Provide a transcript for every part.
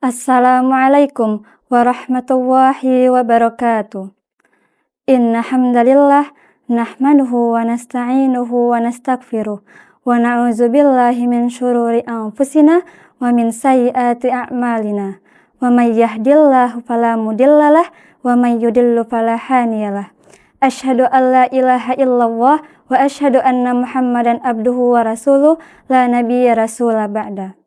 Assalamualaikum warahmatullahi wabarakatuh. Inna hamdalillah nahmaduhu wa nasta'inuhu wa nastaghfiruh wa na'udzu billahi min syururi anfusina wa min sayyiati a'malina. Wa may yahdihillahu fala mudhillalah wa may yudhlil fala hadiyalah. Asyhadu an la ilaha illallah wa asyhadu anna Muhammadan abduhu wa rasuluh la nabiyya rasula ba'da.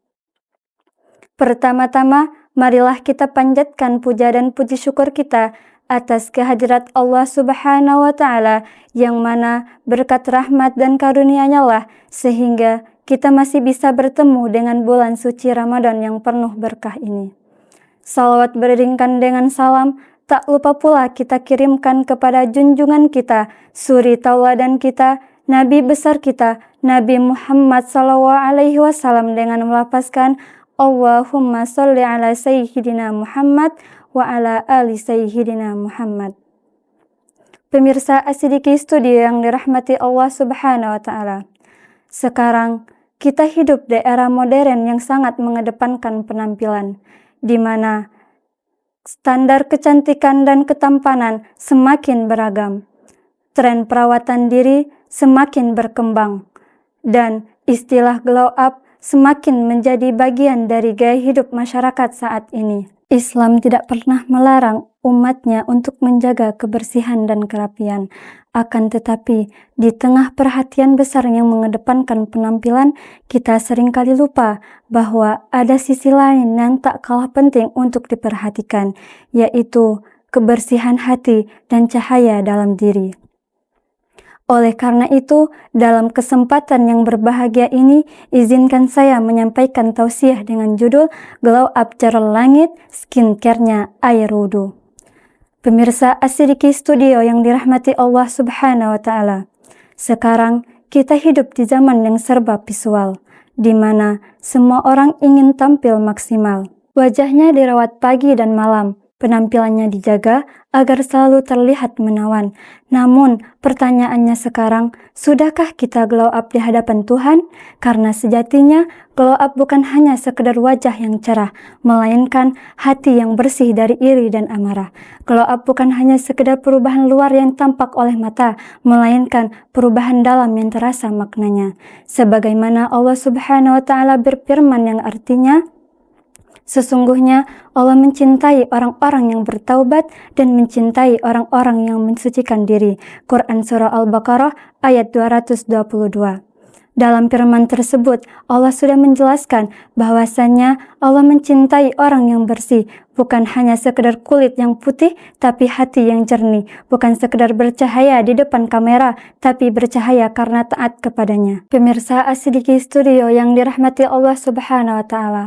Pertama-tama, marilah kita panjatkan puja dan puji syukur kita atas kehadirat Allah Subhanahu wa Ta'ala, yang mana berkat rahmat dan karunia-Nya lah sehingga kita masih bisa bertemu dengan bulan suci Ramadan yang penuh berkah ini. Salawat beriringkan dengan salam, tak lupa pula kita kirimkan kepada junjungan kita, suri tauladan kita, Nabi besar kita, Nabi Muhammad SAW, dengan melafazkan Allahumma sholli ala sayyidina Muhammad wa ala ali sayyidina Muhammad. Pemirsa As-Siddiqi Studio yang dirahmati Allah Subhanahu wa Ta'ala. Sekarang kita hidup di era modern yang sangat mengedepankan penampilan, di mana standar kecantikan dan ketampanan semakin beragam. Tren perawatan diri semakin berkembang, dan istilah glow up semakin menjadi bagian dari gaya hidup masyarakat saat ini. Islam tidak pernah melarang umatnya untuk menjaga kebersihan dan kerapian. Akan tetapi, di tengah perhatian besar yang mengedepankan penampilan, kita seringkali lupa bahwa ada sisi lain yang tak kalah penting untuk diperhatikan, yaitu kebersihan hati dan cahaya dalam diri. Oleh karena itu, dalam kesempatan yang berbahagia ini, izinkan saya menyampaikan tausiah dengan judul Glow Up Cerah Langit, Skincare-nya Air Wudhu. Pemirsa As-Siddiqi Studio yang dirahmati Allah Subhanahu wa Ta'ala. Sekarang kita hidup di zaman yang serba visual, di mana semua orang ingin tampil maksimal. Wajahnya dirawat pagi dan malam, penampilannya dijaga agar selalu terlihat menawan. Namun, pertanyaannya sekarang, sudahkah kita glow up di hadapan Tuhan? Karena sejatinya, glow up bukan hanya sekedar wajah yang cerah, melainkan hati yang bersih dari iri dan amarah. Glow up bukan hanya sekedar perubahan luar yang tampak oleh mata, melainkan perubahan dalam yang terasa maknanya. Sebagaimana Allah Subhanahu wa Ta'ala berfirman yang artinya, sesungguhnya Allah mencintai orang-orang yang bertaubat dan mencintai orang-orang yang mensucikan diri. Quran Surah Al-Baqarah ayat 222. Dalam firman tersebut, Allah sudah menjelaskan bahwasannya Allah mencintai orang yang bersih, bukan hanya sekedar kulit yang putih, tapi hati yang jernih, bukan sekedar bercahaya di depan kamera, tapi bercahaya karena taat kepadanya. Pemirsa As-Siddiqi Studio yang dirahmati Allah Subhanahu wa Ta'ala.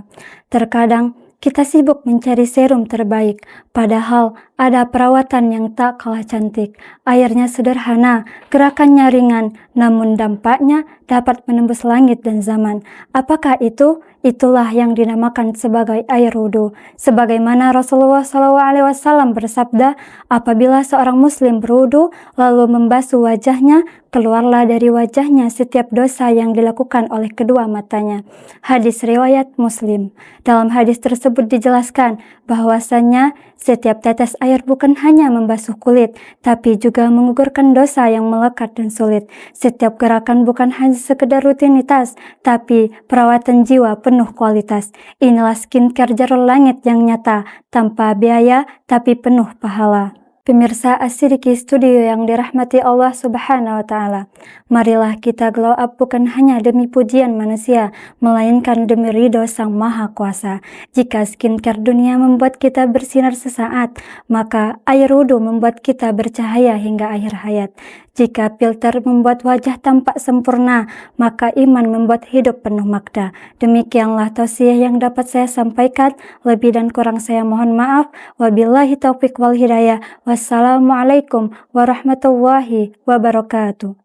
Terkadang kita sibuk mencari serum terbaik, padahal ada perawatan yang tak kalah cantik. Airnya sederhana, gerakannya ringan, namun dampaknya dapat menembus langit dan zaman. Apakah itu? Itulah yang dinamakan sebagai air wudhu. Sebagaimana Rasulullah SAW bersabda, apabila seorang muslim berwudhu lalu membasuh wajahnya, keluarlah dari wajahnya setiap dosa yang dilakukan oleh kedua matanya. Hadis riwayat Muslim. Dalam hadis tersebut dijelaskan bahwasannya setiap tetes air bukan hanya membasuh kulit, tapi juga menggugurkan dosa yang melekat dan sulit. Setiap gerakan bukan hanya sekedar rutinitas, tapi perawatan jiwa penuh kualitas. Inilah skincare Cerah Langit yang nyata, tanpa biaya tapi penuh pahala. Pemirsa As-Siddiqi Studio yang dirahmati Allah Subhanahu wa Ta'ala. Marilah kita glow up bukan hanya demi pujian manusia, melainkan demi ridho Sang Maha Kuasa. Jika skincare dunia membuat kita bersinar sesaat, maka air wudhu membuat kita bercahaya hingga akhir hayat. Jika filter membuat wajah tampak sempurna, maka iman membuat hidup penuh makna. Demikianlah tausiah yang dapat saya sampaikan. Lebih dan kurang saya mohon maaf. Wabillahi taufiq wal hidayah. Wassalamualaikum warahmatullahi wabarakatuh.